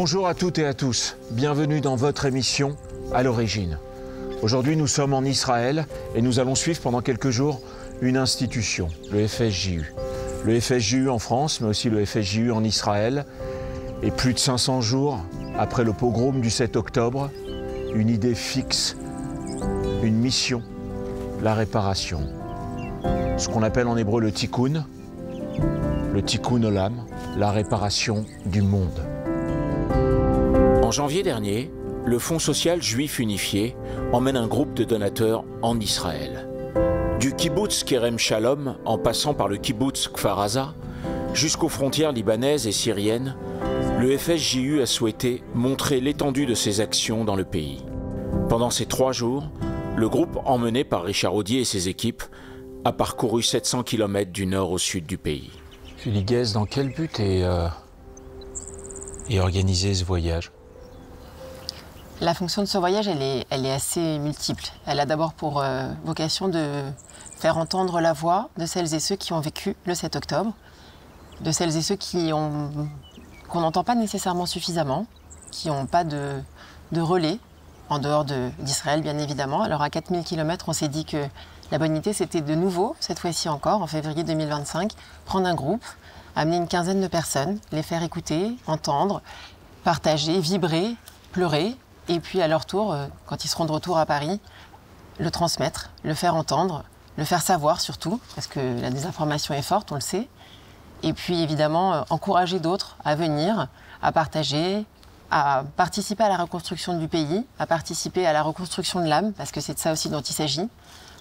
Bonjour à toutes et à tous, bienvenue dans votre émission À l'origine. Aujourd'hui nous sommes en Israël et nous allons suivre pendant quelques jours une institution, le FSJU. Le FSJU en France mais aussi le FSJU en Israël. Et plus de 500 jours après le pogrom du 7 octobre, une idée fixe, une mission, la réparation. Ce qu'on appelle en hébreu le tikkun olam, la réparation du monde. En janvier dernier, le Fonds social juif unifié emmène un groupe de donateurs en Israël. Du kibboutz Kerem Shalom, en passant par le kibboutz Kfar Aza, jusqu'aux frontières libanaises et syriennes, le FSJU a souhaité montrer l'étendue de ses actions dans le pays. Pendant ces 3 jours, le groupe emmené par Richard Audier et ses équipes a parcouru 700 km du nord au sud du pays. Julie Guez, dans quel but est organisé ce voyage ? La fonction de ce voyage, elle est assez multiple. Elle a d'abord pour vocation de faire entendre la voix de celles et ceux qui ont vécu le 7 octobre, de celles et ceux qu'on n'entend pas nécessairement suffisamment, qui n'ont pas de relais, en dehors d'Israël bien évidemment. Alors à 4000 km, on s'est dit que la bonne idée c'était de nouveau, cette fois-ci encore, en février 2025, prendre un groupe, amener une quinzaine de personnes, les faire écouter, entendre, partager, vibrer, pleurer, et puis à leur tour, quand ils seront de retour à Paris, le transmettre, le faire entendre, le faire savoir surtout, parce que la désinformation est forte, on le sait. Et puis évidemment, encourager d'autres à venir, à partager, à participer à la reconstruction du pays, à participer à la reconstruction de l'âme, parce que c'est de ça aussi dont il s'agit,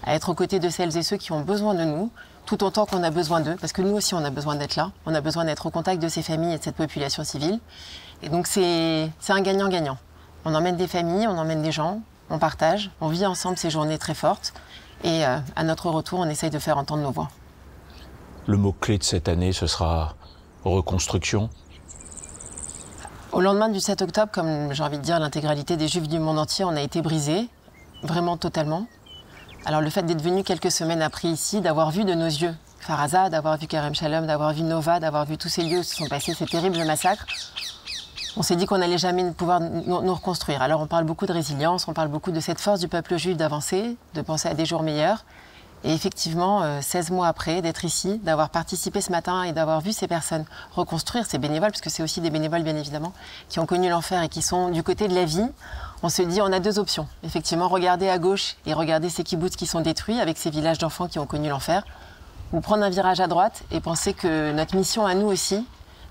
à être aux côtés de celles et ceux qui ont besoin de nous, tout autant qu'on a besoin d'eux, parce que nous aussi on a besoin d'être là, on a besoin d'être au contact de ces familles et de cette population civile. Et donc c'est un gagnant-gagnant. On emmène des familles, on emmène des gens, on partage, on vit ensemble ces journées très fortes, et à notre retour, on essaye de faire entendre nos voix. Le mot-clé de cette année, ce sera reconstruction. Au lendemain du 7 octobre, comme j'ai envie de dire l'intégralité des Juifs du monde entier, on a été brisés, vraiment totalement. Alors le fait d'être venu quelques semaines après ici, d'avoir vu de nos yeux Kfar Aza, d'avoir vu Kerem Shalom, d'avoir vu Nova, d'avoir vu tous ces lieux où se sont passés ces terribles massacres, on s'est dit qu'on n'allait jamais pouvoir nous reconstruire. Alors on parle beaucoup de résilience, on parle beaucoup de cette force du peuple juif d'avancer, de penser à des jours meilleurs. Et effectivement, 16 mois après, d'être ici, d'avoir participé ce matin et d'avoir vu ces personnes reconstruire, ces bénévoles, parce que c'est aussi des bénévoles bien évidemment, qui ont connu l'enfer et qui sont du côté de la vie, on se dit on a 2 options. Effectivement, regarder à gauche et regarder ces kibboutz qui sont détruits avec ces villages d'enfants qui ont connu l'enfer, ou prendre un virage à droite et penser que notre mission à nous aussi,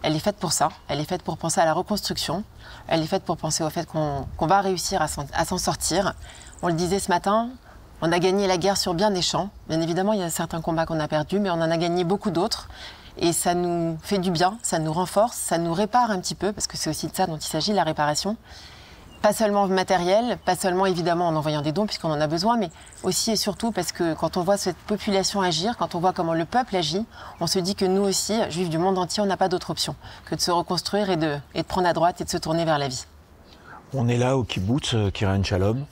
elle est faite pour ça, elle est faite pour penser à la reconstruction, elle est faite pour penser au fait qu'on va réussir à s'en sortir. On le disait ce matin, on a gagné la guerre sur bien des champs. Bien évidemment, il y a certains combats qu'on a perdus, mais on en a gagné beaucoup d'autres. Et ça nous fait du bien, ça nous renforce, ça nous répare un petit peu, parce que c'est aussi de ça dont il s'agit, la réparation. Pas seulement matériel, pas seulement évidemment en envoyant des dons, puisqu'on en a besoin, mais aussi et surtout parce que quand on voit cette population agir, quand on voit comment le peuple agit, on se dit que nous aussi, Juifs du monde entier, on n'a pas d'autre option que de se reconstruire et de prendre à droite et de se tourner vers la vie. On est là au kibboutz Kerem Shalom.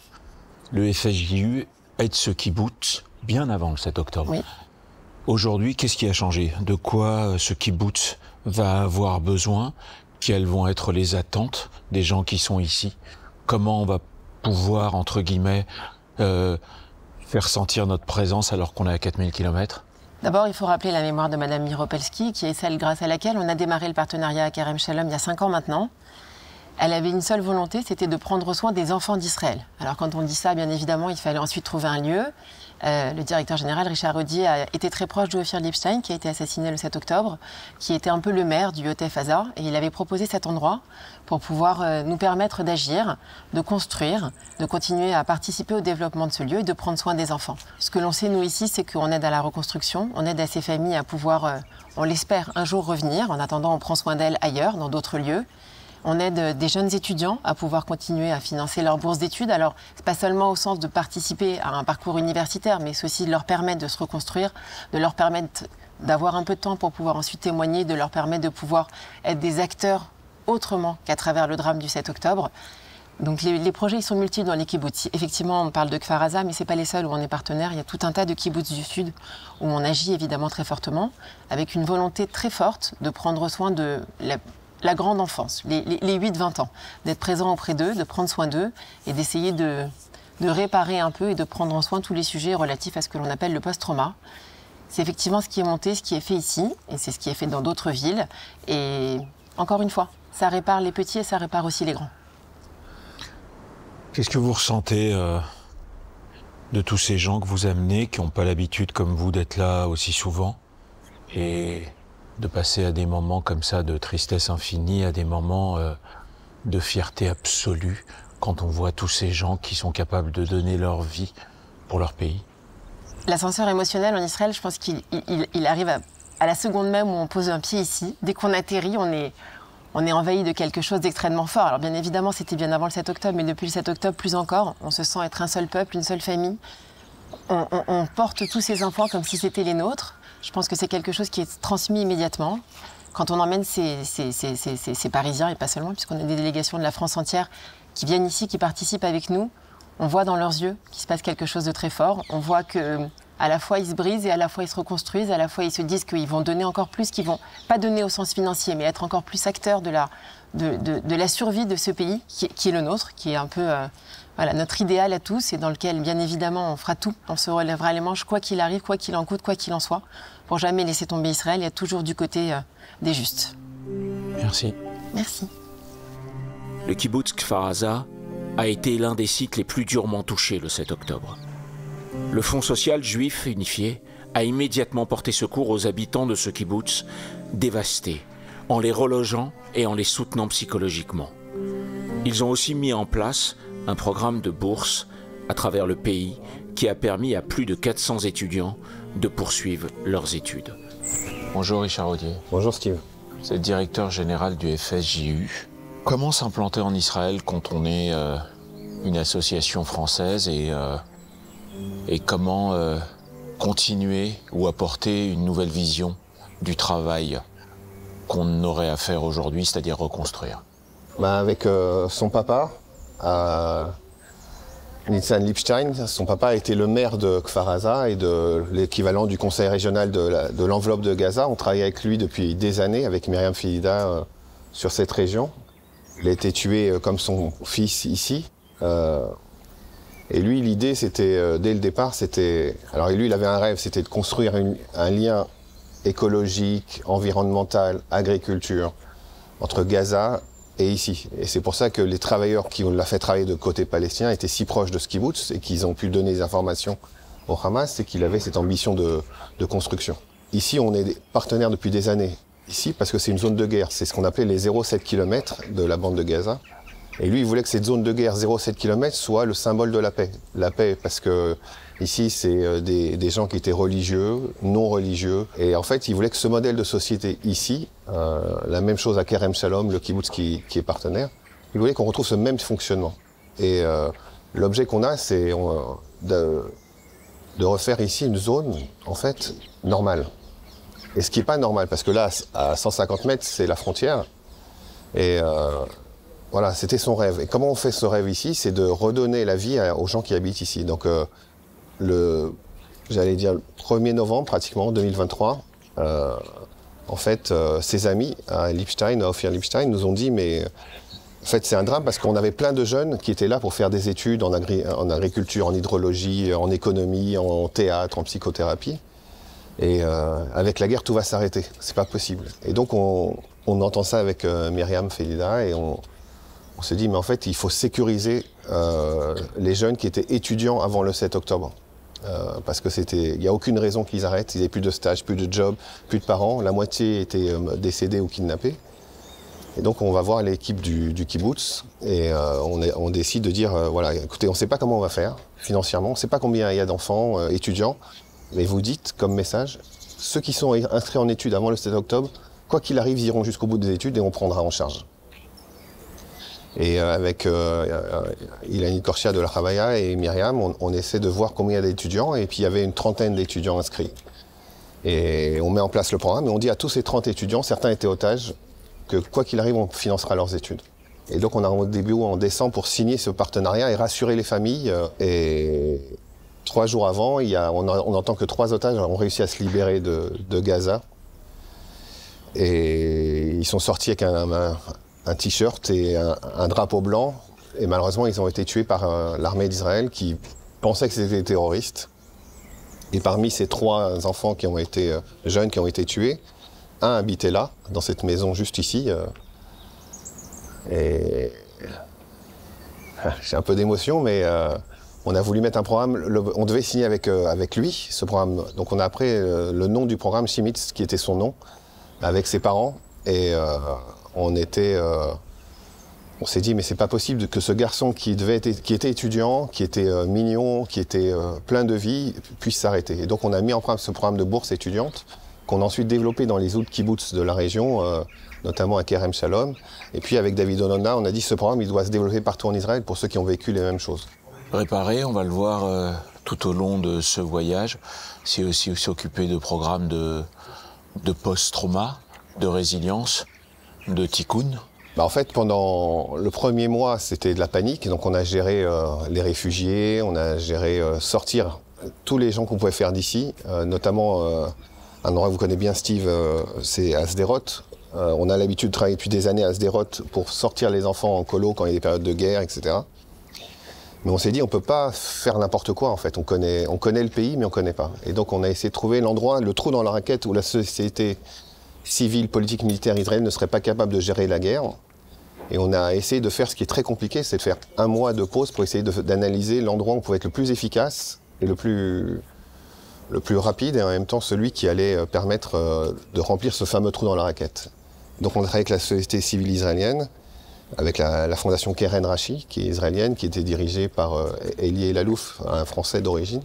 Le FSJU aide ce kibboutz bien avant le 7 octobre. Oui. Aujourd'hui, qu'est-ce qui a changé? De quoi ce kibboutz va avoir besoin? Quelles vont être les attentes des gens qui sont ici? Comment on va pouvoir, entre guillemets, faire sentir notre présence alors qu'on est à 4000 km? D'abord, il faut rappeler la mémoire de Madame Miropolski, qui est celle grâce à laquelle on a démarré le partenariat à Kerem Shalom il y a 5 ans maintenant. Elle avait une seule volonté, c'était de prendre soin des enfants d'Israël. Alors quand on dit ça, bien évidemment, il fallait ensuite trouver un lieu. Le directeur général, Richard Audier, a été très proche de Ophir Lipstein, qui a été assassiné le 7 octobre, qui était un peu le maire du Yotef Aza, et il avait proposé cet endroit pour pouvoir nous permettre d'agir, de construire, de continuer à participer au développement de ce lieu et de prendre soin des enfants. Ce que l'on sait, nous, ici, c'est qu'on aide à la reconstruction, on aide à ces familles à pouvoir, on l'espère, un jour revenir. En attendant, on prend soin d'elles ailleurs, dans d'autres lieux. On aide des jeunes étudiants à pouvoir continuer à financer leur bourse d'études. Alors, c'est pas seulement au sens de participer à un parcours universitaire, mais c'est aussi de leur permettre de se reconstruire, de leur permettre d'avoir un peu de temps pour pouvoir ensuite témoigner, de leur permettre de pouvoir être des acteurs autrement qu'à travers le drame du 7 octobre. Donc les projets ils sont multiples dans les kibboutz. Effectivement, on parle de Kfar Aza, mais ce n'est pas les seuls où on est partenaire. Il y a tout un tas de kibboutz du Sud où on agit évidemment très fortement, avec une volonté très forte de prendre soin de la grande enfance, les 8-20 ans, d'être présent auprès d'eux, de prendre soin d'eux et d'essayer de réparer un peu et de prendre en soin tous les sujets relatifs à ce que l'on appelle le post-trauma. C'est effectivement ce qui est monté, ce qui est fait ici, et c'est ce qui est fait dans d'autres villes. Et encore une fois, ça répare les petits et ça répare aussi les grands. Qu'est-ce que vous ressentez de tous ces gens que vous amenez, qui n'ont pas l'habitude comme vous d'être là aussi souvent, et de passer à des moments comme ça de tristesse infinie, à des moments de fierté absolue, quand on voit tous ces gens qui sont capables de donner leur vie pour leur pays? L'ascenseur émotionnel en Israël, je pense qu'il arrive à la seconde même où on pose un pied ici. Dès qu'on atterrit, on est envahi de quelque chose d'extrêmement fort. Alors bien évidemment, c'était bien avant le 7 octobre, mais depuis le 7 octobre, plus encore. On se sent être un seul peuple, une seule famille. On porte tous ces enfants comme si c'était les nôtres. Je pense que c'est quelque chose qui est transmis immédiatement. Quand on emmène ces Parisiens, et pas seulement, puisqu'on a des délégations de la France entière qui viennent ici, qui participent avec nous, on voit dans leurs yeux qu'il se passe quelque chose de très fort. On voit qu'à la fois ils se brisent et à la fois ils se reconstruisent, à la fois ils se disent qu'ils vont donner encore plus, qu'ils vont pas donner au sens financier, mais être encore plus acteurs de la survie de ce pays qui est le nôtre, qui est un peu voilà, notre idéal à tous et dans lequel, bien évidemment, on fera tout. On se relèvera les manches, quoi qu'il arrive, quoi qu'il en coûte, quoi qu'il en soit, pour jamais laisser tomber Israël et être toujours du côté des justes. Merci. Merci. Le kibbutz Kfar Aza a été l'un des sites les plus durement touchés le 7 octobre. Le Fonds social juif unifié a immédiatement porté secours aux habitants de ce kibbutz dévastés, en les relogeant et en les soutenant psychologiquement. Ils ont aussi mis en place un programme de bourse à travers le pays qui a permis à plus de 400 étudiants de poursuivre leurs études. Bonjour Richard Audier. Bonjour Steve. Vous êtes directeur général du FSJU. Comment s'implanter en Israël quand on est une association française et comment continuer ou apporter une nouvelle vision du travail qu'on aurait à faire aujourd'hui, c'est-à-dire reconstruire? Avec son papa, Nitzan Lipstein, son papa a été le maire de Kfar Aza et de l'équivalent du conseil régional de l'enveloppe de Gaza. On travaille avec lui depuis des années, avec Myriam Felida, sur cette région. Il a été tué comme son fils ici. Et lui, l'idée, c'était, dès le départ, c'était... Alors lui, il avait un rêve, c'était de construire un lien écologique, environnemental, agriculture, entre Gaza et ici. Et c'est pour ça que les travailleurs qui l'a fait travailler de côté palestinien étaient si proches de ce kibbutz et qu'ils ont pu donner des informations au Hamas, c'est qu'il avait cette ambition de construction. Ici, on est partenaires depuis des années. Ici, parce que c'est une zone de guerre, c'est ce qu'on appelait les 0,7 km de la bande de Gaza. Et lui, il voulait que cette zone de guerre 0,7 km soit le symbole de la paix. La paix, parce que ici, c'est des gens qui étaient religieux, non religieux. Et en fait, il voulait que ce modèle de société ici, la même chose à Kerem Shalom, le kibbutz qui est partenaire, il voulait qu'on retrouve ce même fonctionnement. Et l'objet qu'on a, c'est de refaire ici une zone, en fait, normale. Et ce qui n'est pas normal, parce que là, à 150 mètres, c'est la frontière. Et voilà, c'était son rêve. Et comment on fait ce rêve ici? C'est de redonner la vie aux gens qui habitent ici. Donc, j'allais dire, le 1er novembre, pratiquement, 2023, en fait, ses amis à Ophir Lipstein, nous ont dit, mais en fait, c'est un drame parce qu'on avait plein de jeunes qui étaient là pour faire des études en agriculture, en hydrologie, en économie, en théâtre, en psychothérapie. Et avec la guerre, tout va s'arrêter. C'est pas possible. Et donc, on entend ça avec Myriam Felida et on s'est dit, mais en fait, il faut sécuriser les jeunes qui étaient étudiants avant le 7 octobre. Parce que il n'y a aucune raison qu'ils arrêtent. Ils n'avaient plus de stage, plus de job, plus de parents. La moitié étaient décédés ou kidnappés. Et donc, on va voir l'équipe du kibbutz et on décide de dire, voilà, écoutez, on ne sait pas comment on va faire financièrement, on ne sait pas combien il y a d'enfants étudiants, mais vous dites comme message, ceux qui sont inscrits en études avant le 7 octobre, quoi qu'il arrive, ils iront jusqu'au bout des études et on prendra en charge. Et avec Ilani Korsia de la Chavaya et Myriam, on essaie de voir combien il y a d'étudiants, et puis il y avait une trentaine d'étudiants inscrits. Et on met en place le programme, et on dit à tous ces 30 étudiants, certains étaient otages, que quoi qu'il arrive, on financera leurs études. Et donc on a rendez-vous en décembre pour signer ce partenariat et rassurer les familles. Et 3 jours avant, on entend que 3 otages ont réussi à se libérer de Gaza. Et ils sont sortis avec un t-shirt et un drapeau blanc. Et malheureusement, ils ont été tués par l'armée d'Israël qui pensait que c'était des terroristes. Et parmi ces 3 enfants qui ont été jeunes, qui ont été tués, un habitait là, dans cette maison juste ici. Et j'ai un peu d'émotion, mais on a voulu mettre un programme. On devait signer avec lui ce programme. Donc on a appris le nom du programme, Shimitz, qui était son nom, avec ses parents. Et on s'est dit, mais c'est pas possible que ce garçon qui était étudiant, qui était mignon, qui était plein de vie, puisse s'arrêter. Et donc on a mis en place ce programme de bourse étudiante qu'on a ensuite développé dans les autres kibbutz de la région, notamment à Kerem Shalom. Et puis avec David Onona, on a dit que ce programme il doit se développer partout en Israël pour ceux qui ont vécu les mêmes choses. Réparer, on va le voir tout au long de ce voyage. C'est aussi s'occuper de programmes de post-trauma, de résilience, de tikkun. En fait, pendant le premier mois, c'était de la panique. Donc on a géré les réfugiés, on a géré sortir tous les gens qu'on pouvait faire d'ici, notamment un endroit que vous connaissez bien, Steve, c'est à Sderot. On a l'habitude de travailler depuis des années à Sderot pour sortir les enfants en colo quand il y a des périodes de guerre, etc. Mais on s'est dit, on ne peut pas faire n'importe quoi, en fait. On connaît le pays, mais on ne connaît pas. Et donc on a essayé de trouver l'endroit, le trou dans la raquette où la société civile, politique, militaire israélienne ne serait pas capable de gérer la guerre. Et on a essayé de faire ce qui est très compliqué, c'est de faire un mois de pause pour essayer d'analyser l'endroit où on pouvait être le plus efficace et le plus rapide, et en même temps celui qui allait permettre de remplir ce fameux trou dans la raquette. Donc on a travaillé avec la société civile israélienne, avec la fondation Keren Rashi, qui est israélienne, qui était dirigée par Eli Elalouf, un Français d'origine.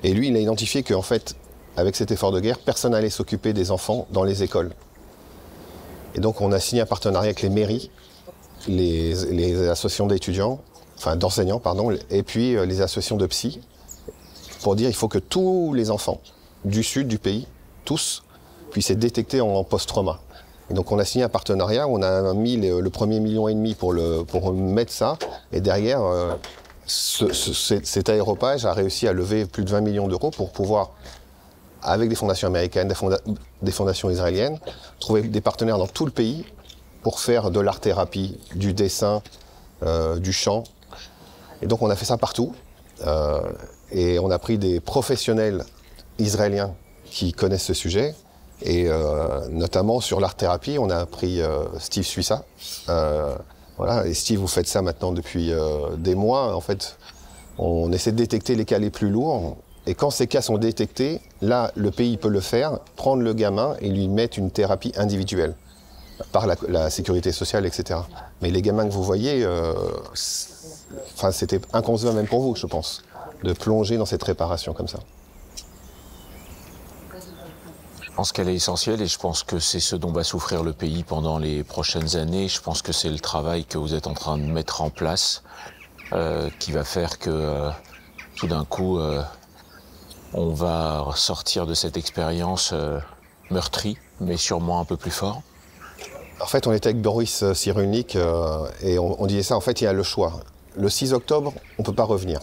Et lui, il a identifié qu'en fait, avec cet effort de guerre, personne n'allait s'occuper des enfants dans les écoles. Et donc on a signé un partenariat avec les mairies, les associations d'étudiants, enfin d'enseignants, pardon, et puis les associations de psy, pour dire qu'il faut que tous les enfants du sud du pays, tous, puissent être détectés en post-trauma. Et donc on a signé un partenariat, on a mis le premier 1,5 million pour mettre ça, et derrière, cet aéropage a réussi à lever plus de 20 millions d'euros pour pouvoir, avec des fondations américaines, des fondations israéliennes, trouver des partenaires dans tout le pays pour faire de l'art-thérapie, du dessin, du chant. Et donc on a fait ça partout. Et on a pris des professionnels israéliens qui connaissent ce sujet. Et notamment sur l'art-thérapie, on a pris Steve Suissa. Voilà. Et Steve, vous faites ça maintenant depuis des mois. En fait, on essaie de détecter les cas les plus lourds. Et quand ces cas sont détectés, là, le pays peut le faire, prendre le gamin et lui mettre une thérapie individuelle par la sécurité sociale, etc. Mais les gamins que vous voyez, c'était inconcevable même pour vous, je pense, de plonger dans cette réparation comme ça. Je pense qu'elle est essentielle et je pense que c'est ce dont va souffrir le pays pendant les prochaines années. Je pense que c'est le travail que vous êtes en train de mettre en place qui va faire que tout d'un coup, on va sortir de cette expérience meurtrie, mais sûrement un peu plus fort. En fait, on était avec Boris Cyrulnik et on disait ça, en fait, il y a le choix. Le 6 octobre, on ne peut pas revenir.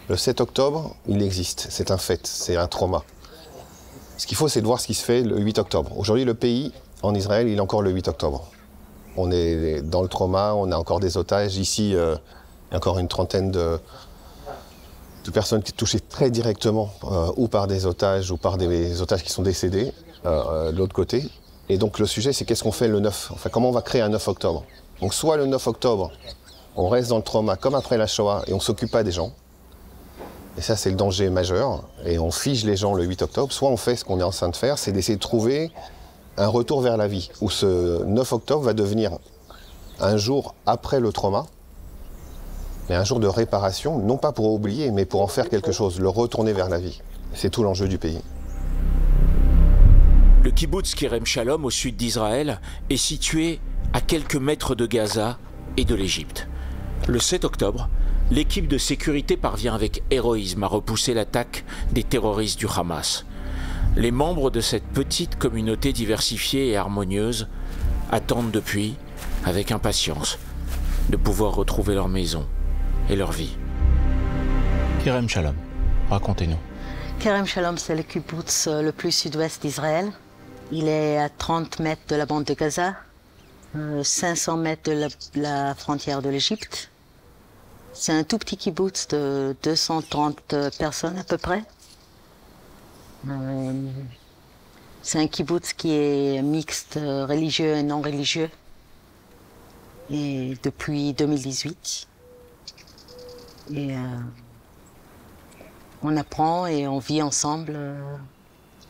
Le 7 octobre, il existe, c'est un fait, c'est un trauma. Ce qu'il faut, c'est de voir ce qui se fait le 8 octobre. Aujourd'hui, le pays, en Israël, il est encore le 8 octobre. On est dans le trauma, on a encore des otages. Ici, il y a encore une trentaine de personnes qui sont touchées très directement, ou par des otages, ou par des otages qui sont décédés, de l'autre côté. Et donc le sujet, c'est qu'est-ce qu'on fait le 9 ? Enfin, comment on va créer un 9 octobre ? Donc soit le 9 octobre, on reste dans le trauma, comme après la Shoah, et on ne s'occupe pas des gens. Et ça, c'est le danger majeur. Et on fige les gens le 8 octobre. Soit on fait ce qu'on est en train de faire, c'est d'essayer de trouver un retour vers la vie, où ce 9 octobre va devenir un jour après le trauma, mais un jour de réparation, non pas pour oublier, mais pour en faire quelque chose, le retourner vers la vie. C'est tout l'enjeu du pays. Le kibbutz Kerem Shalom, au sud d'Israël, est situé à quelques mètres de Gaza et de l'Égypte. Le 7 octobre, l'équipe de sécurité parvient avec héroïsme à repousser l'attaque des terroristes du Hamas. Les membres de cette petite communauté diversifiée et harmonieuse attendent depuis, avec impatience, de pouvoir retrouver leur maison et leur vie. Kerem Shalom, racontez-nous. Kerem Shalom, c'est le kibbutz le plus sud-ouest d'Israël. Il est à 30 mètres de la bande de Gaza, 500 mètres de la frontière de l'Égypte. C'est un tout petit kibboutz de 230 personnes à peu près. C'est un kibboutz qui est mixte, religieux et non religieux. Et depuis 2018. Et on apprend et on vit ensemble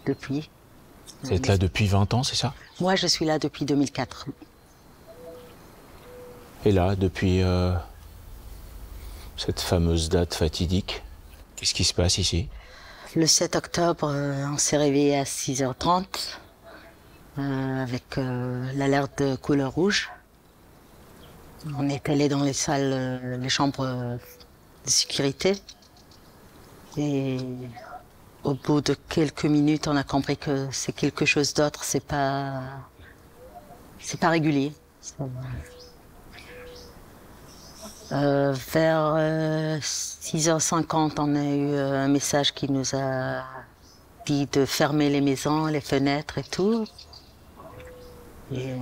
depuis. Vous êtes là depuis 20 ans, c'est ça? Moi, je suis là depuis 2004. Et là, depuis cette fameuse date fatidique, qu'est-ce qui se passe ici? Le 7 octobre, on s'est réveillé à 6h30 avec l'alerte de couleur rouge. On est allé dans les salles, les chambres de sécurité. Et au bout de quelques minutes, on a compris que c'est quelque chose d'autre, c'est pas régulier. Vers 6h50, on a eu un message qui nous a dit de fermer les maisons, les fenêtres et tout. Et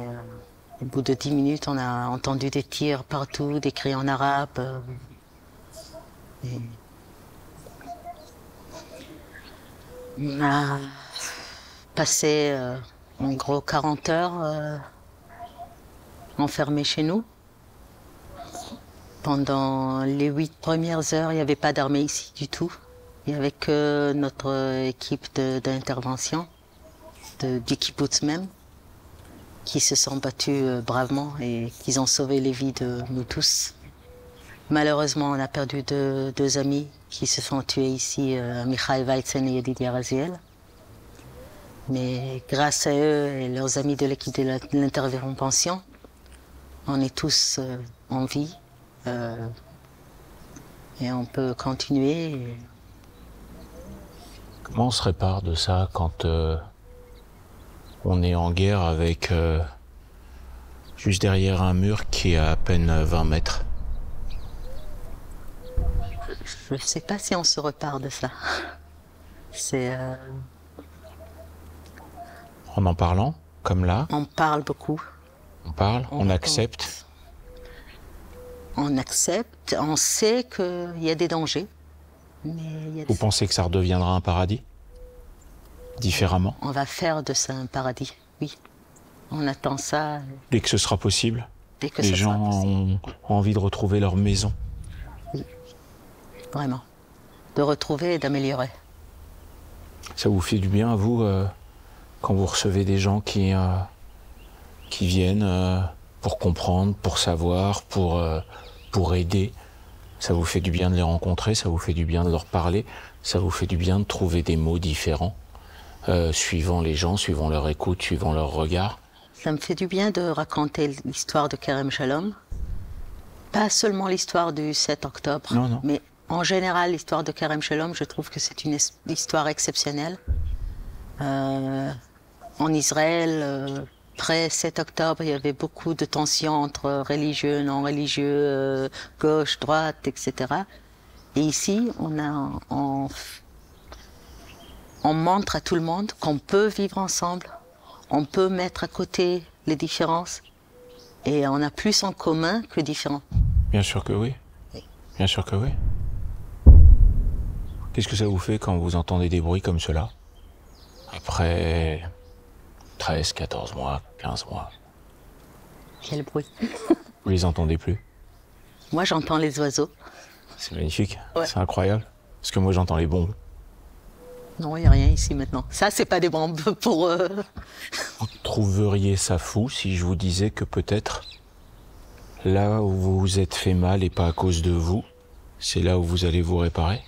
au bout de 10 minutes, on a entendu des tirs partout, des cris en arabe. Et on a passé en gros 40 heures enfermés chez nous. Pendant les 8 premières heures, il n'y avait pas d'armée ici du tout. Il n'y avait que notre équipe d'intervention, du kibbutz même, qui se sont battus bravement et qui ont sauvé les vies de nous tous. Malheureusement, on a perdu deux amis qui se sont tués ici, Michael Weitzen et Yedidia Raziel. Mais grâce à eux et leurs amis de l'équipe de l'intervention, on est tous en vie. Et on peut continuer. Comment on se répare de ça quand on est en guerre avec juste derrière un mur qui est à peine 20 mètres? Je ne sais pas si on se repart de ça. C'est... En parlant, comme là? On parle beaucoup. On parle, on accepte. On accepte, on sait qu'il y a des dangers. Mais Vous pensez que ça redeviendra un paradis? Différemment? On va faire de ça un paradis, oui. On attend ça. Dès que ce sera possible? Dès que les gens ont envie de retrouver leur maison? Oui, vraiment. De retrouver et d'améliorer. Ça vous fait du bien à vous quand vous recevez des gens qui viennent pour comprendre, pour savoir, pour aider? Ça vous fait du bien de les rencontrer, ça vous fait du bien de leur parler, ça vous fait du bien de trouver des mots différents, suivant les gens, suivant leur écoute, suivant leur regard? Ça me fait du bien de raconter l'histoire de Kerem Shalom. Pas seulement l'histoire du 7 octobre, non. Mais en général, l'histoire de Kerem Shalom, je trouve que c'est une histoire exceptionnelle. En Israël, après 7 octobre, il y avait beaucoup de tensions entre religieux, non religieux, gauche, droite, etc. Et ici, on montre à tout le monde qu'on peut vivre ensemble, on peut mettre à côté les différences, et on a plus en commun que différents. Bien sûr que oui. Bien sûr que oui. Qu'est-ce que ça vous fait quand vous entendez des bruits comme cela? Après 13, 14 mois, 15 mois. Quel bruit. Vous les entendez plus? Moi, j'entends les oiseaux. C'est magnifique, ouais. C'est incroyable. Parce que moi, j'entends les bombes. Non, il n'y a rien ici maintenant. Ça, c'est pas des bombes pour... Vous trouveriez ça fou si je vous disais que peut-être là où vous vous êtes fait mal et pas à cause de vous, c'est là où vous allez vous réparer?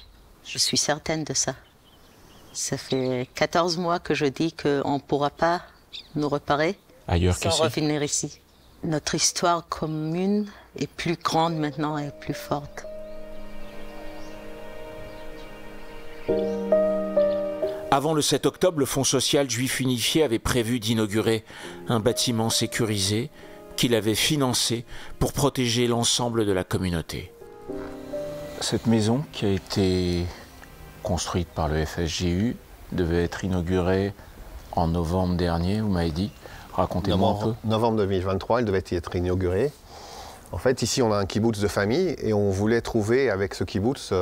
Je suis certaine de ça. Ça fait 14 mois que je dis qu'on ne pourra pas nous réparer ailleurs sans revenir ici. Notre histoire commune est plus grande maintenant et plus forte. Avant le 7 octobre, le Fonds social juif unifié avait prévu d'inaugurer un bâtiment sécurisé qu'il avait financé pour protéger l'ensemble de la communauté. Cette maison qui a été construite par le FSJU devait être inaugurée en novembre dernier, vous m'avez dit. Racontez-moi un peu. Novembre 2023, il devait être inauguré. En fait, ici, on a un kibbutz de famille et on voulait trouver avec ce kibbutz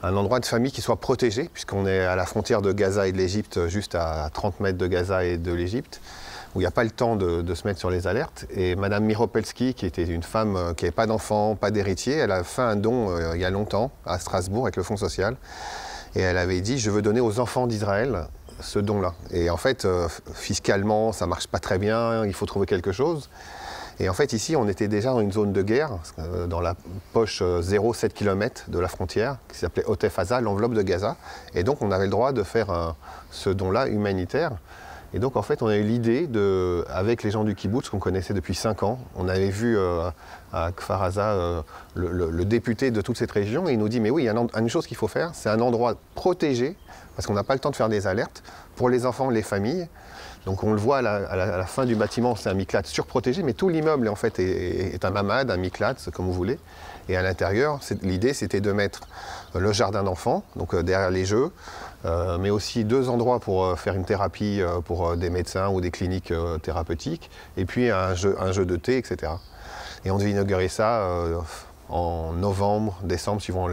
un endroit de famille qui soit protégé, puisqu'on est à la frontière de Gaza et de l'Égypte, juste à 30 mètres de Gaza et de l'Égypte, où il n'y a pas le temps de se mettre sur les alertes. Et Madame Miropolski, qui était une femme qui n'avait pas d'enfant, pas d'héritier, elle a fait un don il y a longtemps à Strasbourg avec le Fonds social. Et elle avait dit « Je veux donner aux enfants d'Israël ce don-là ». Et en fait, fiscalement, ça ne marche pas très bien, il faut trouver quelque chose. Et en fait, ici, on était déjà dans une zone de guerre, dans la poche 0,7 km de la frontière, qui s'appelait Otef Aza, l'enveloppe de Gaza. Et donc, on avait le droit de faire ce don-là humanitaire. Et donc, en fait, on a eu l'idée, avec les gens du kibbutz qu'on connaissait depuis 5 ans, on avait vu à Kfar Aza le député de toute cette région, et il nous dit, mais oui, il y a une chose qu'il faut faire, c'est un endroit protégé, parce qu'on n'a pas le temps de faire des alertes, pour les enfants, les familles. Donc on le voit à la fin du bâtiment, c'est un miklat surprotégé, mais tout l'immeuble en fait est un mamad, un miklat, comme vous voulez. Et à l'intérieur, l'idée c'était de mettre le jardin d'enfants, donc derrière les jeux, mais aussi 2 endroits pour faire une thérapie pour des médecins ou des cliniques thérapeutiques, et puis un jeu de thé, etc. Et on devait inaugurer ça en novembre, décembre, suivant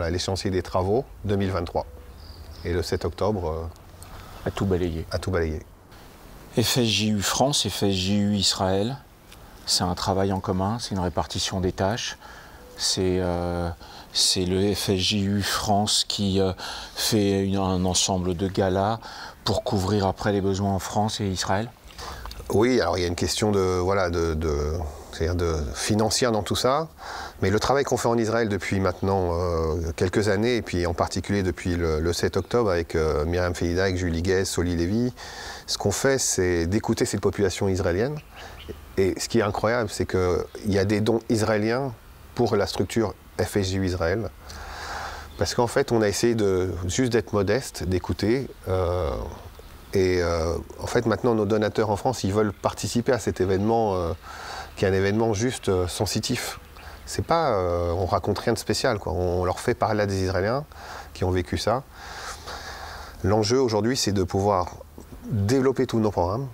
l'échéancier des travaux, 2023. Et le 7 octobre... à tout balayer. À tout balayer. FSJU France, FSJU Israël, c'est un travail en commun, c'est une répartition des tâches. C'est le FSJU France qui fait un ensemble de galas pour couvrir après les besoins en France et Israël. Oui, alors il y a une question financière dans tout ça, mais le travail qu'on fait en Israël depuis maintenant quelques années, et puis en particulier depuis le 7 octobre avec Myriam Felida, avec Julie Guez, Soli Lévy, ce qu'on fait, c'est d'écouter cette population israélienne. Et ce qui est incroyable, c'est qu'il y a des dons israéliens pour la structure FSJU Israël, parce qu'en fait, on a essayé juste d'être modeste, d'écouter. En fait, maintenant, nos donateurs en France, ils veulent participer à cet événement qui est un événement juste sensitif. C'est pas, on raconte rien de spécial, quoi. On leur fait parler à des Israéliens qui ont vécu ça. L'enjeu aujourd'hui, c'est de pouvoir développer tous nos programmes,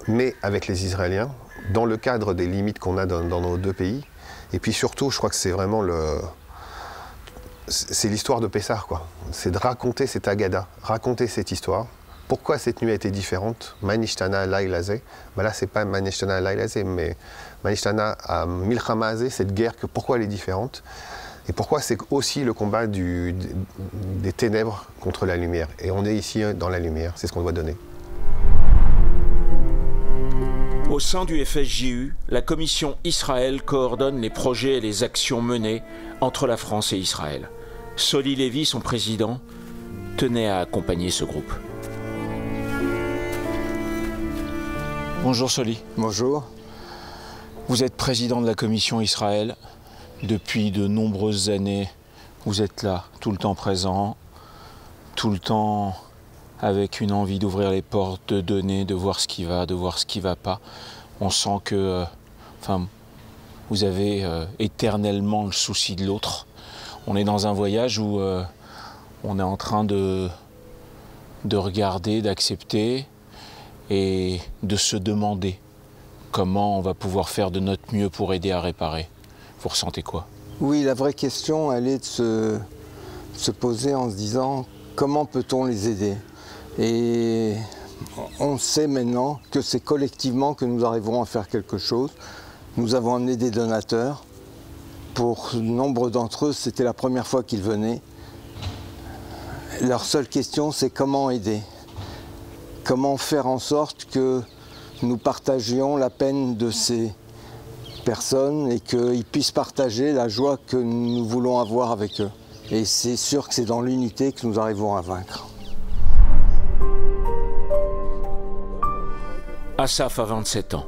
mais avec les Israéliens, dans le cadre des limites qu'on a dans nos 2 pays. Et puis surtout, je crois que c'est vraiment c'est l'histoire de Pessah, quoi. C'est de raconter cette Agada, raconter cette histoire. Pourquoi cette nuit a été différente? Manishtana Lailazé. Ben là, c'est pas Manishtana Lailazé, mais Manishtana à Milchamazé, cette guerre, pourquoi elle est différente? Et pourquoi c'est aussi le combat des ténèbres contre la lumière. Et on est ici dans la lumière, c'est ce qu'on doit donner. Au sein du FSJU, la commission Israël coordonne les projets et les actions menées entre la France et Israël. Soli Lévy, son président, tenait à accompagner ce groupe. Bonjour Soli. Bonjour. Vous êtes président de la commission Israël. Depuis de nombreuses années, vous êtes là, tout le temps présent, tout le temps avec une envie d'ouvrir les portes, de donner, de voir ce qui va, de voir ce qui ne va pas. On sent que vous avez éternellement le souci de l'autre. On est dans un voyage où on est en train de regarder, d'accepter et de se demander comment on va pouvoir faire de notre mieux pour aider à réparer. Vous ressentez quoi? Oui, la vraie question, elle est de se poser en se disant comment peut-on les aider? Et on sait maintenant que c'est collectivement que nous arriverons à faire quelque chose. Nous avons amené des donateurs. Pour nombre d'entre eux, c'était la première fois qu'ils venaient. Leur seule question, c'est comment aider? Comment faire en sorte que nous partagions la peine de ces personnes et qu'ils puissent partager la joie que nous voulons avoir avec eux. Et c'est sûr que c'est dans l'unité que nous arrivons à vaincre. Asaf a 27 ans.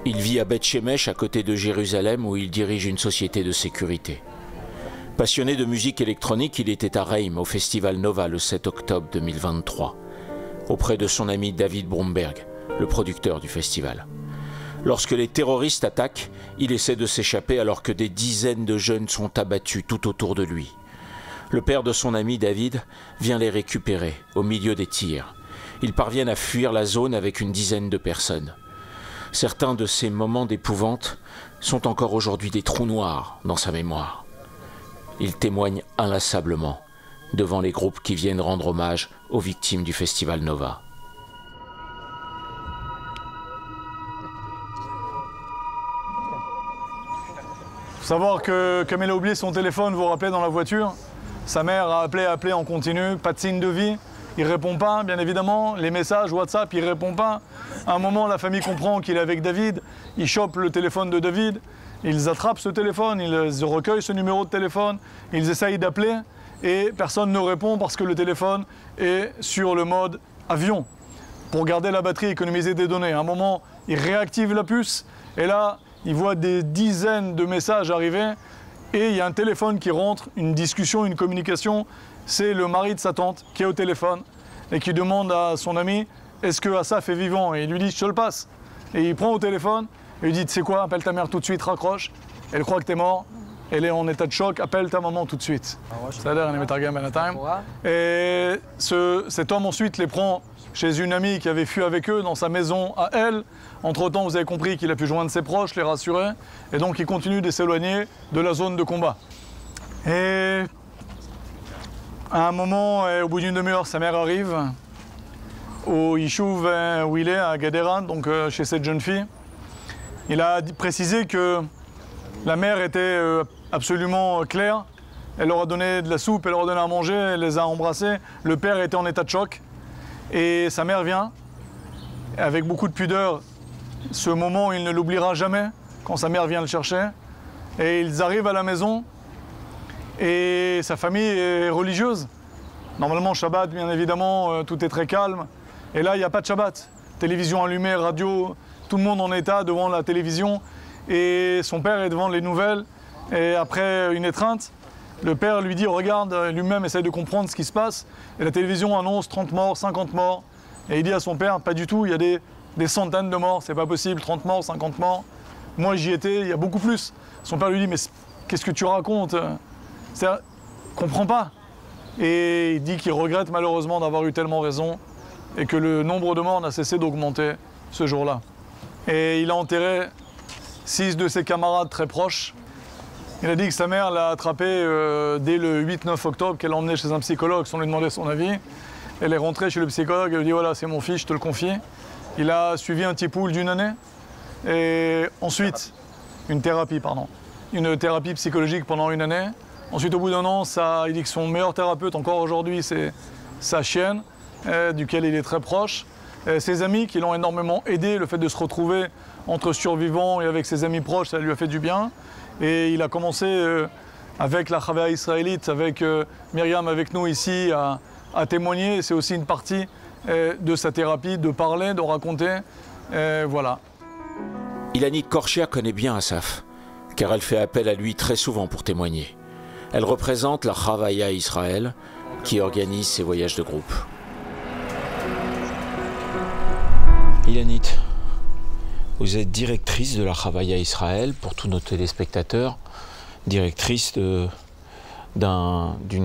Il vit à Beth Shemesh, à côté de Jérusalem, où il dirige une société de sécurité. Passionné de musique électronique, il était à Reim, au festival Nova, le 7 octobre 2023, auprès de son ami David Bromberg, le producteur du festival. Lorsque les terroristes attaquent, il essaie de s'échapper alors que des dizaines de jeunes sont abattus tout autour de lui. Le père de son ami David vient les récupérer au milieu des tirs. Ils parviennent à fuir la zone avec une dizaine de personnes. Certains de ces moments d'épouvante sont encore aujourd'hui des trous noirs dans sa mémoire. Il témoigne inlassablement devant les groupes qui viennent rendre hommage aux victimes du festival Nova. Il faut savoir que comme il a oublié son téléphone, vous vous rappelez, dans la voiture, sa mère a appelé en continu, pas de signe de vie, il ne répond pas, bien évidemment, les messages WhatsApp, il ne répond pas. À un moment, la famille comprend qu'il est avec David, ils chopent le téléphone de David, ils attrapent ce téléphone, ils recueillent ce numéro de téléphone, ils essayent d'appeler et personne ne répond parce que le téléphone est sur le mode avion pour garder la batterie, économiser des données. À un moment, ils réactivent la puce et là, ils voient des dizaines de messages arriver et il y a un téléphone qui rentre, une discussion, une communication. C'est le mari de sa tante qui est au téléphone et qui demande à son ami « Est-ce que Asaf est vivant ?» Et il lui dit « Je te le passe ». Et il prend au téléphone et lui dit « Tu sais quoi, appelle ta mère tout de suite, raccroche. Elle croit que t'es mort. Elle est en état de choc, appelle ta maman tout de suite. » Et cet homme ensuite les prend chez une amie qui avait fui avec eux dans sa maison à elle. Entre-temps, vous avez compris qu'il a pu joindre ses proches, les rassurer. Et donc, il continue de s'éloigner de la zone de combat. Et à un moment, au bout d'une demi-heure, sa mère arrive au Yishuv où il est, à Gadera, donc chez cette jeune fille. Il a précisé que la mère était absolument claire. Elle leur a donné de la soupe, elle leur a donné à manger, elle les a embrassés. Le père était en état de choc. Et sa mère vient, avec beaucoup de pudeur. Ce moment, il ne l'oubliera jamais, quand sa mère vient le chercher. Et ils arrivent à la maison, et sa famille est religieuse. Normalement, Shabbat, bien évidemment, tout est très calme. Et là, il n'y a pas de Shabbat. Télévision allumée, radio, tout le monde en état devant la télévision. Et son père est devant les nouvelles. Et après une étreinte, le père lui dit, regarde, lui-même essaie de comprendre ce qui se passe. Et la télévision annonce 30 morts, 50 morts. Et il dit à son père, pas du tout, il y a des centaines de morts, c'est pas possible, 30 morts, 50 morts. Moi, j'y étais, il y a beaucoup plus. Son père lui dit, mais qu'est-ce que tu racontes? Comprends pas. Et il dit qu'il regrette malheureusement d'avoir eu tellement raison et que le nombre de morts n'a cessé d'augmenter ce jour-là. Et il a enterré 6 de ses camarades très proches. Il a dit que sa mère l'a attrapé dès le 8-9 octobre, qu'elle l'a emmené chez un psychologue sans lui demander son avis. Elle est rentrée chez le psychologue, elle lui dit voilà, c'est mon fils, je te le confie. Il a suivi un tipoul d'une année et ensuite une thérapie psychologique pendant une année. Ensuite, au bout d'un an, il dit que son meilleur thérapeute encore aujourd'hui, c'est sa chienne, duquel il est très proche. Ses amis qui l'ont énormément aidé, le fait de se retrouver entre survivants et avec ses amis proches, ça lui a fait du bien. Et il a commencé avec la Chavea israélite, avec Myriam avec nous ici, à témoigner. C'est aussi une partie de sa thérapie, de parler, de raconter. Voilà. Ilanit Korchia connaît bien Asaf, car elle fait appel à lui très souvent pour témoigner. Elle représente la Chavaya Israël, qui organise ces voyages de groupe. Ilanit, vous êtes directrice de la Chavaya Israël, pour tous nos téléspectateurs, directrice d'une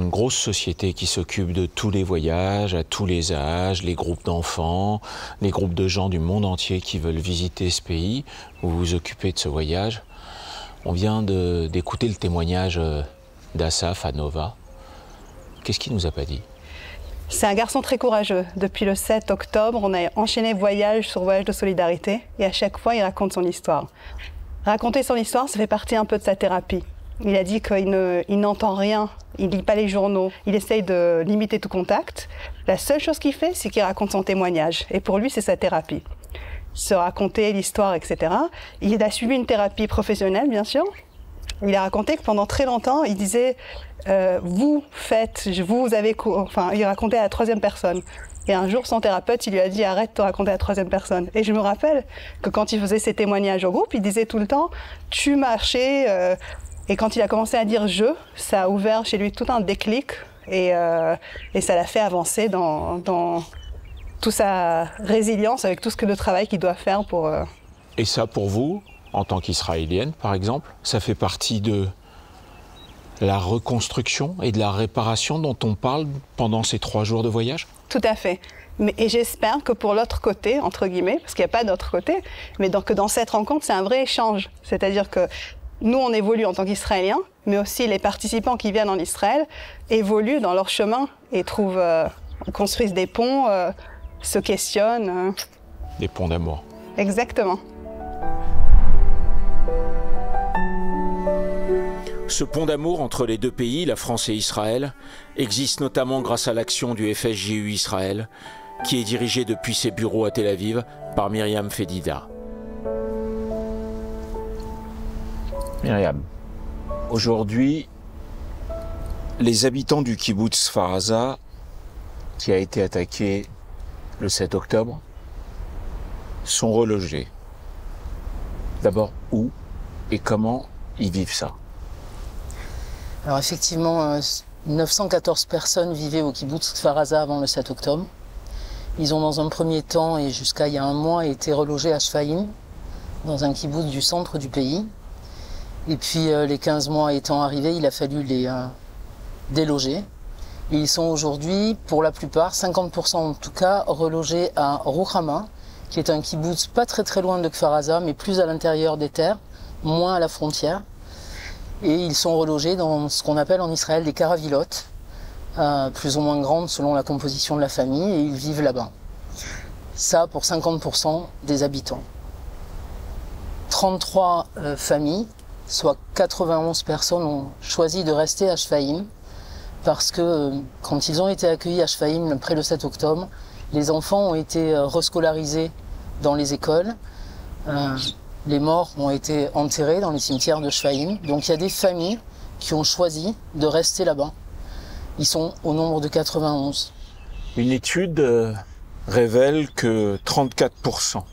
grosse société qui s'occupe de tous les voyages, à tous les âges, les groupes d'enfants, les groupes de gens du monde entier qui veulent visiter ce pays. Vous vous occupez de ce voyage. On vient d'écouter le témoignage d'Asaf à Nova. Qu'est-ce qu'il nous a pas dit? C'est un garçon très courageux. Depuis le 7 octobre, on a enchaîné voyage sur voyage de solidarité et à chaque fois, il raconte son histoire. Raconter son histoire, ça fait partie un peu de sa thérapie. Il a dit qu'il n'entend rien, il ne lit pas les journaux, il essaye de limiter tout contact. La seule chose qu'il fait, c'est qu'il raconte son témoignage. Et pour lui, c'est sa thérapie. Se raconter l'histoire, etc. Il a suivi une thérapie professionnelle, bien sûr. Il a raconté que pendant très longtemps, il disait il racontait à la troisième personne. Et un jour, son thérapeute, il lui a dit « Arrête de raconter à la troisième personne ». Et je me rappelle que quand il faisait ses témoignages au groupe, il disait tout le temps « Tu marchais ». Et quand il a commencé à dire « je », ça a ouvert chez lui tout un déclic et ça l'a fait avancer dans toute sa résilience avec tout le travail qu'il doit faire pour... Et ça, pour vous, en tant qu'Israélienne, par exemple, ça fait partie de la reconstruction et de la réparation dont on parle pendant ces 3 jours de voyage? Tout à fait. Et j'espère que pour l'autre côté, entre guillemets, parce qu'il n'y a pas d'autre côté, mais que dans cette rencontre, c'est un vrai échange. C'est-à-dire que nous, on évolue en tant qu'Israéliens, mais aussi les participants qui viennent en Israël évoluent dans leur chemin et construisent des ponts, se questionnent. Des ponts d'amour. Exactement. Ce pont d'amour entre les deux pays, la France et Israël, existe notamment grâce à l'action du FSJU Israël, qui est dirigé depuis ses bureaux à Tel Aviv par Myriam Fedida. Myriam, aujourd'hui, les habitants du kibboutz Kfar Aza, qui a été attaqué le 7 octobre, sont relogés. D'abord, où et comment ils vivent ça? Alors effectivement, 914 personnes vivaient au kibboutz Kfar Aza avant le 7 octobre. Ils ont dans un premier temps et jusqu'à il y a un mois été relogés à Shfaim, dans un kibboutz du centre du pays. Et puis les 15 mois étant arrivés, il a fallu les déloger. Et ils sont aujourd'hui, pour la plupart, 50% en tout cas, relogés à Ruchama, qui est un kibboutz pas très loin de Kfar Aza, mais plus à l'intérieur des terres, moins à la frontière. Et ils sont relogés dans ce qu'on appelle en Israël des caravilotes, plus ou moins grandes selon la composition de la famille, et ils vivent là-bas. Ça pour 50% des habitants. 33 familles, soit 91 personnes, ont choisi de rester à Shfaim, parce que quand ils ont été accueillis à Shfaim après le 7 octobre, les enfants ont été rescolarisés dans les écoles. Les morts ont été enterrés dans les cimetières de Shfaim. Donc il y a des familles qui ont choisi de rester là-bas. Ils sont au nombre de 91. Une étude révèle que 34%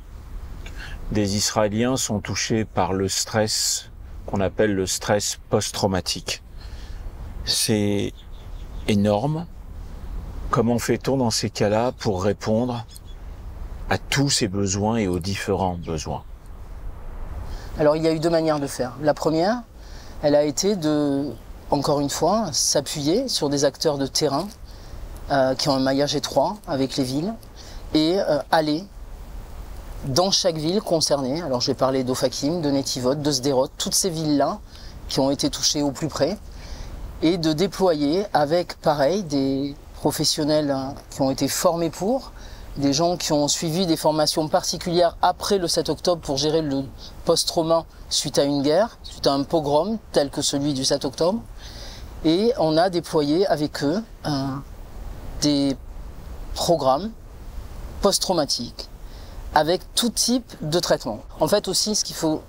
des Israéliens sont touchés par le stress qu'on appelle le stress post-traumatique. C'est énorme. Comment fait-on dans ces cas-là pour répondre à tous ces besoins et aux différents besoins? Alors il y a eu 2 manières de faire. La première, elle a été de, encore une fois, s'appuyer sur des acteurs de terrain qui ont un maillage étroit avec les villes et aller dans chaque ville concernée. Alors je vais parler d'Ofakim, de Netivot, de Sderot, toutes ces villes-là qui ont été touchées au plus près, et de déployer avec, pareil, des professionnels qui ont été formés pour, des gens qui ont suivi des formations particulières après le 7 octobre pour gérer le post-trauma suite à une guerre, suite à un pogrom tel que celui du 7 octobre. Et on a déployé avec eux des programmes post-traumatiques avec tout type de traitement. En fait aussi, ce qu'il faut,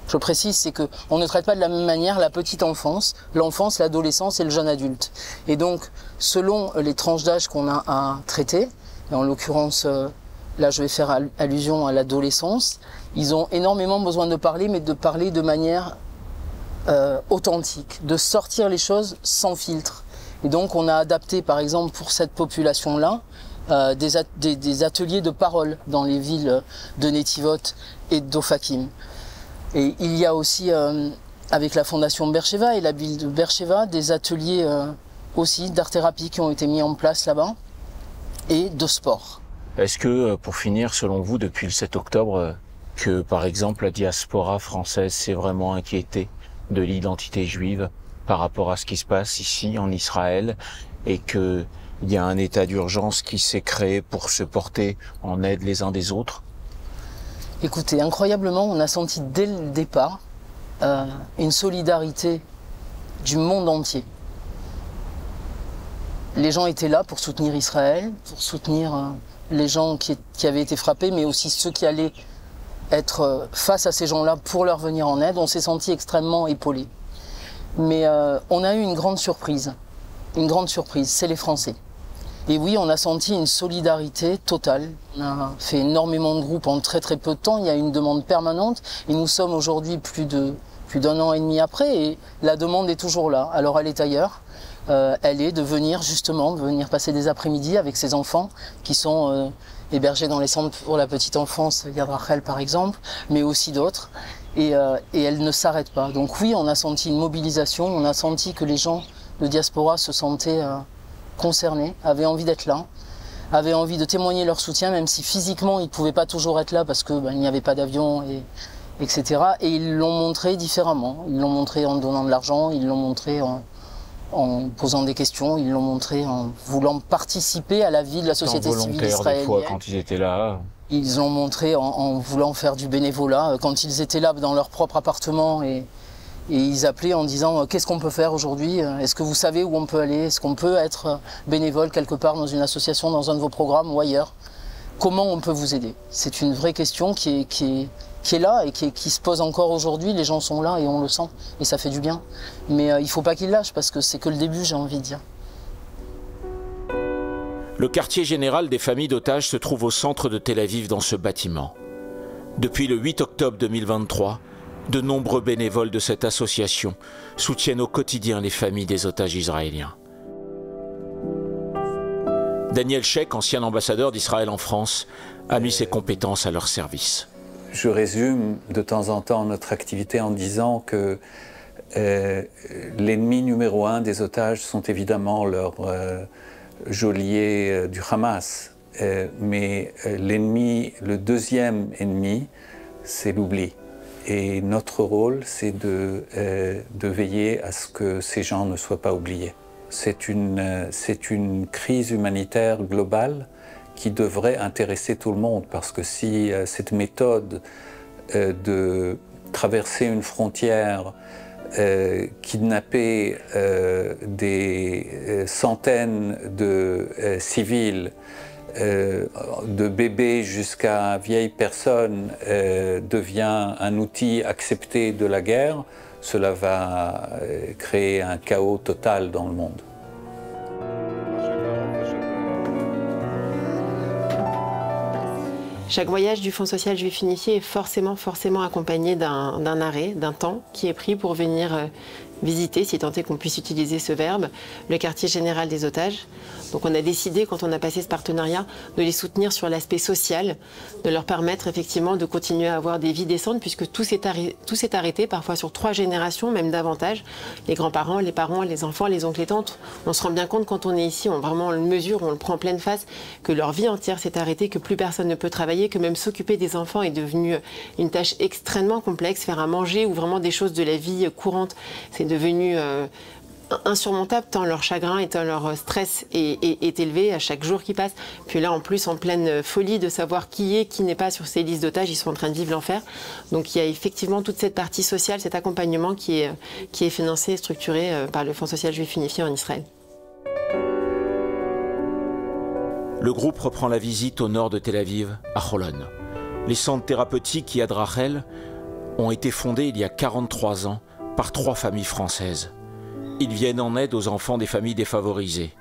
je précise, c'est qu'on ne traite pas de la même manière la petite enfance, l'enfance, l'adolescence et le jeune adulte. Et donc, selon les tranches d'âge qu'on a à traiter, et en l'occurrence, là je vais faire allusion à l'adolescence, ils ont énormément besoin de parler, mais de parler de manière authentique, de sortir les choses sans filtre. Et donc on a adapté par exemple pour cette population-là des ateliers de parole dans les villes de Netivot et d'Ofakim. Et il y a aussi avec la fondation Beersheva et la ville de Beersheva des ateliers aussi d'art-thérapie qui ont été mis en place là-bas, et de sport. Est-ce que, pour finir, selon vous, depuis le 7 octobre, que par exemple la diaspora française s'est vraiment inquiétée de l'identité juive par rapport à ce qui se passe ici en Israël, et qu'il y a un état d'urgence qui s'est créé pour se porter en aide les uns des autres? Écoutez, incroyablement, on a senti dès le départ une solidarité du monde entier. Les gens étaient là pour soutenir Israël, pour soutenir les gens qui avaient été frappés, mais aussi ceux qui allaient être face à ces gens-là pour leur venir en aide. On s'est senti extrêmement épaulés. Mais on a eu une grande surprise, c'est les Français. Et oui, on a senti une solidarité totale. On a fait énormément de groupes en très peu de temps. Il y a une demande permanente et nous sommes aujourd'hui plus d'un an et demi après et la demande est toujours là. Alors elle est ailleurs. Elle est de venir passer des après-midi avec ses enfants qui sont hébergés dans les centres pour la petite enfance, Yad Rachel par exemple, mais aussi d'autres. et elle ne s'arrête pas. Donc oui, on a senti une mobilisation, on a senti que les gens de diaspora se sentaient concernés, avaient envie d'être là, avaient envie de témoigner leur soutien, même si physiquement ils ne pouvaient pas toujours être là parce qu'il n'y avait pas d'avion, etc. Et ils l'ont montré différemment. Ils l'ont montré en donnant de l'argent, ils l'ont montré en posant des questions, ils l'ont montré en voulant participer à la vie de la société civile israélienne. Des fois, quand ils étaient là. Ils l'ont montré en voulant faire du bénévolat. Quand ils étaient là dans leur propre appartement et ils appelaient en disant « Qu'est-ce qu'on peut faire aujourd'hui? Est-ce que vous savez où on peut aller? Est-ce qu'on peut être bénévole quelque part dans une association, dans un de vos programmes ou ailleurs? Comment on peut vous aider ?» C'est une vraie question qui est là et qui se pose encore aujourd'hui. Les gens sont là et on le sent et ça fait du bien. Mais il ne faut pas qu'ils lâchent parce que c'est que le début, j'ai envie de dire. Le quartier général des familles d'otages se trouve au centre de Tel Aviv dans ce bâtiment. Depuis le 8 octobre 2023, de nombreux bénévoles de cette association soutiennent au quotidien les familles des otages israéliens. Daniel Sheik, ancien ambassadeur d'Israël en France, a mis ses compétences à leur service. Je résume de temps en temps notre activité en disant que l'ennemi numéro 1 des otages sont évidemment leurs geôliers du Hamas, mais l'ennemi, le deuxième ennemi, c'est l'oubli. Et notre rôle, c'est de veiller à ce que ces gens ne soient pas oubliés. C'est une crise humanitaire globale qui devrait intéresser tout le monde, parce que si cette méthode de traverser une frontière, kidnapper des centaines de civils, de bébés jusqu'à vieilles personnes, devient un outil accepté de la guerre, cela va créer un chaos total dans le monde. Chaque voyage du Fonds social juif unifié est forcément accompagné d'un arrêt, d'un temps qui est pris pour venir visiter, si tant est qu'on puisse utiliser ce verbe, le quartier général des otages. Donc on a décidé, quand on a passé ce partenariat, de les soutenir sur l'aspect social, de leur permettre effectivement de continuer à avoir des vies décentes, puisque tout s'est arrêté, parfois sur 3 générations, même davantage. Les grands-parents, les parents, les enfants, les oncles et tantes. On se rend bien compte quand on est ici, on le mesure, on le prend en pleine face, que leur vie entière s'est arrêtée, que plus personne ne peut travailler, que même s'occuper des enfants est devenu une tâche extrêmement complexe, faire à manger ou vraiment des choses de la vie courante, c'est devenu insurmontable tant leur chagrin et tant leur stress est élevé à chaque jour qui passe. Puis là, en plus, en pleine folie de savoir qui n'est pas sur ces listes d'otages, ils sont en train de vivre l'enfer. Donc il y a effectivement toute cette partie sociale, cet accompagnement qui est financé et structuré par le Fonds social juif unifié en Israël. Le groupe reprend la visite au nord de Tel Aviv, à Holon. Les centres thérapeutiques Yad Rachel ont été fondés il y a 43 ans par 3 familles françaises. Ils viennent en aide aux enfants des familles défavorisées.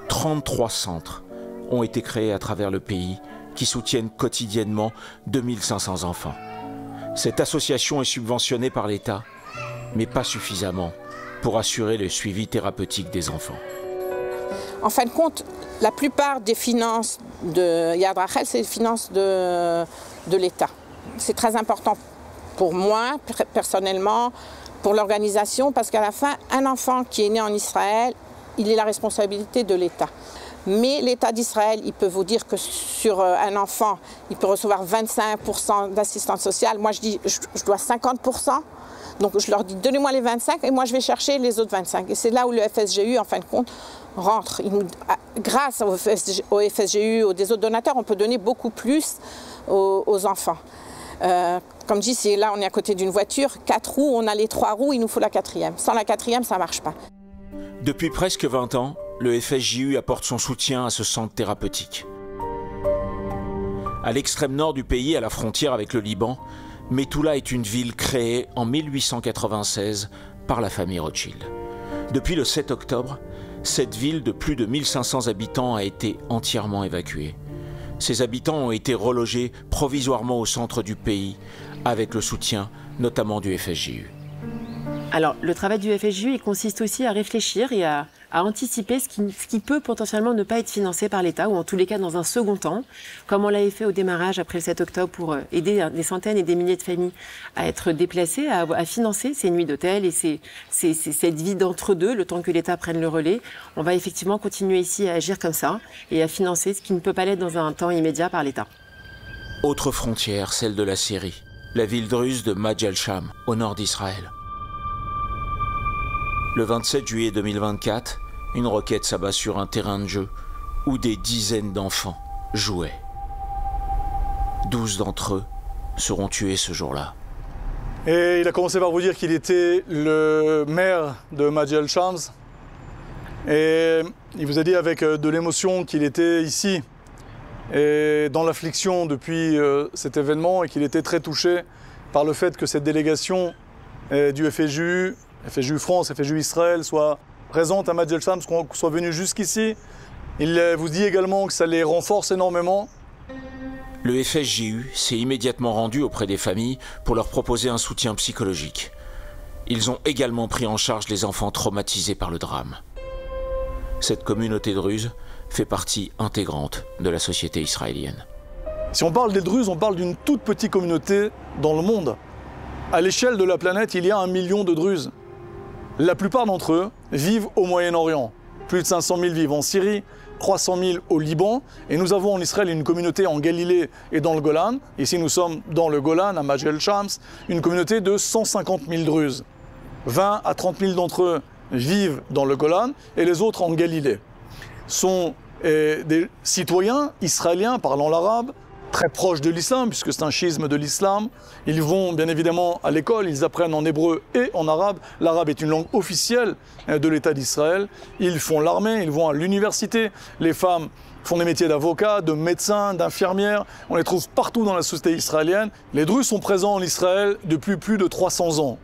33 centres ont été créés à travers le pays qui soutiennent quotidiennement 2500 enfants. Cette association est subventionnée par l'État, mais pas suffisamment pour assurer le suivi thérapeutique des enfants. En fin de compte, la plupart des finances de Yad Rachel, c'est les finances de l'État. C'est très important pour moi, personnellement, pour l'organisation, parce qu'à la fin, un enfant qui est né en Israël, il est la responsabilité de l'État. Mais l'État d'Israël, il peut vous dire que sur un enfant, il peut recevoir 25% d'assistance sociale. Moi, je dis, je dois 50%. Donc, je leur dis, donnez-moi les 25 et moi, je vais chercher les autres 25. Et c'est là où le FSGU, en fin de compte, rentre. Grâce au FSGU, aux des autres donateurs, on peut donner beaucoup plus aux enfants. Comme je dis, si là on est à côté d'une voiture, 4 roues, on a les 3 roues, il nous faut la 4e. Sans la 4e, ça ne marche pas. Depuis presque 20 ans, le FSJU apporte son soutien à ce centre thérapeutique. À l'extrême nord du pays, à la frontière avec le Liban, Metula est une ville créée en 1896 par la famille Rothschild. Depuis le 7 octobre, cette ville de plus de 1500 habitants a été entièrement évacuée. Ces habitants ont été relogés provisoirement au centre du pays, avec le soutien notamment du FSJU. Alors, le travail du FSJU, il consiste aussi à réfléchir et à à anticiper ce qui peut potentiellement ne pas être financé par l'État, ou en tous les cas dans un second temps, comme on l'avait fait au démarrage après le 7 octobre pour aider des centaines et des milliers de familles à être déplacées, à financer ces nuits d'hôtel et cette vie d'entre-deux, le temps que l'État prenne le relais. On va effectivement continuer ici à agir comme ça et à financer ce qui ne peut pas l'être dans un temps immédiat par l'État. Autre frontière, celle de la Syrie, la ville druze de Majalsham, au nord d'Israël. Le 27 juillet 2024, une roquette s'abat sur un terrain de jeu où des dizaines d'enfants jouaient. 12 d'entre eux seront tués ce jour-là. Et il a commencé par vous dire qu'il était le maire de Majalsham. Et il vous a dit avec de l'émotion qu'il était ici et dans l'affliction depuis cet événement et qu'il était très touché par le fait que cette délégation du FSJU, FSJU France, FSJU Israël, soit présente à Majalsham, qu'on soit venu jusqu'ici. Il vous dit également que ça les renforce énormément. Le FSJU s'est immédiatement rendu auprès des familles pour leur proposer un soutien psychologique. Ils ont également pris en charge les enfants traumatisés par le drame. Cette communauté druze fait partie intégrante de la société israélienne. Si on parle des Druzes, on parle d'une toute petite communauté dans le monde. À l'échelle de la planète, il y a 1 million de Druzes. La plupart d'entre eux vivent au Moyen-Orient. Plus de 500 000 vivent en Syrie, 300 000 au Liban. Et nous avons en Israël une communauté en Galilée et dans le Golan. Ici, nous sommes dans le Golan, à Majalsham, une communauté de 150 000 Druzes. 20 à 30 000 d'entre eux vivent dans le Golan et les autres en Galilée. Sont des citoyens israéliens parlant l'arabe, très proches de l'islam, puisque c'est un schisme de l'islam. Ils vont bien évidemment à l'école, ils apprennent en hébreu et en arabe. L'arabe est une langue officielle de l'État d'Israël. Ils font l'armée, ils vont à l'université. Les femmes font des métiers d'avocat, de médecin, d'infirmière. On les trouve partout dans la société israélienne. Les Druzes sont présents en Israël depuis plus de 300 ans.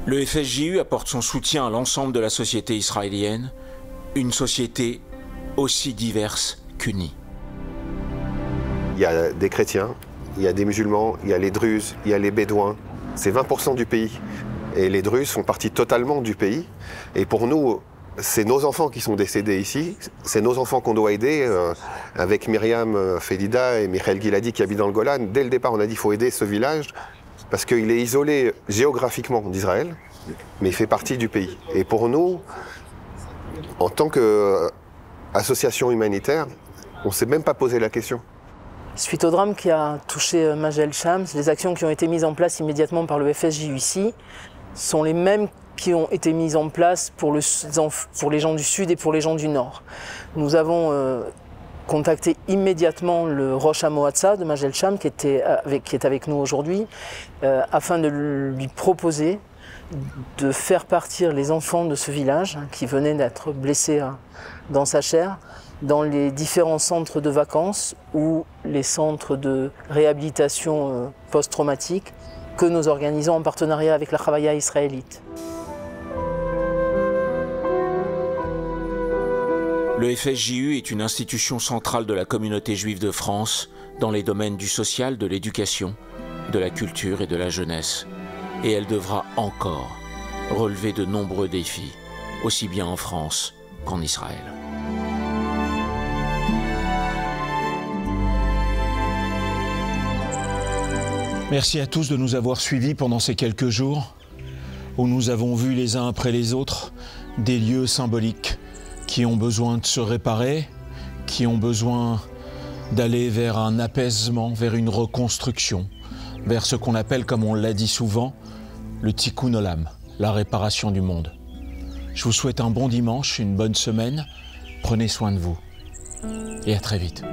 Le FSJU apporte son soutien à l'ensemble de la société israélienne, une société aussi diverse qu'unie. Il y a des chrétiens, il y a des musulmans, il y a les Druzes, il y a les Bédouins. C'est 20% du pays. Et les Druzes font partie totalement du pays. Et pour nous, c'est nos enfants qui sont décédés ici. C'est nos enfants qu'on doit aider. Avec Myriam Felida et Michael Giladi qui habitent dans le Golan. Dès le départ, on a dit qu'il faut aider ce village parce qu'il est isolé géographiquement d'Israël, mais il fait partie du pays. Et pour nous, en tant qu'association humanitaire, on ne s'est même pas posé la question. Suite au drame qui a touché Majalsham, les actions qui ont été mises en place immédiatement par le FSJU ici sont les mêmes qui ont été mises en place pour les gens du Sud et pour les gens du Nord. Nous avons contacté immédiatement le Rosh HaMoatza de Majalsham qui est avec nous aujourd'hui afin de lui proposer de faire partir les enfants de ce village qui venaient d'être blessés dans sa chair dans les différents centres de vacances ou les centres de réhabilitation post-traumatique que nous organisons en partenariat avec la Chavaya israélite. Le FSJU est une institution centrale de la communauté juive de France dans les domaines du social, de l'éducation, de la culture et de la jeunesse. Et elle devra encore relever de nombreux défis, aussi bien en France qu'en Israël. Merci à tous de nous avoir suivis pendant ces quelques jours où nous avons vu les uns après les autres des lieux symboliques qui ont besoin de se réparer, qui ont besoin d'aller vers un apaisement, vers une reconstruction, vers ce qu'on appelle, comme on l'a dit souvent, le tikkun olam, la réparation du monde. Je vous souhaite un bon dimanche, une bonne semaine, prenez soin de vous et à très vite.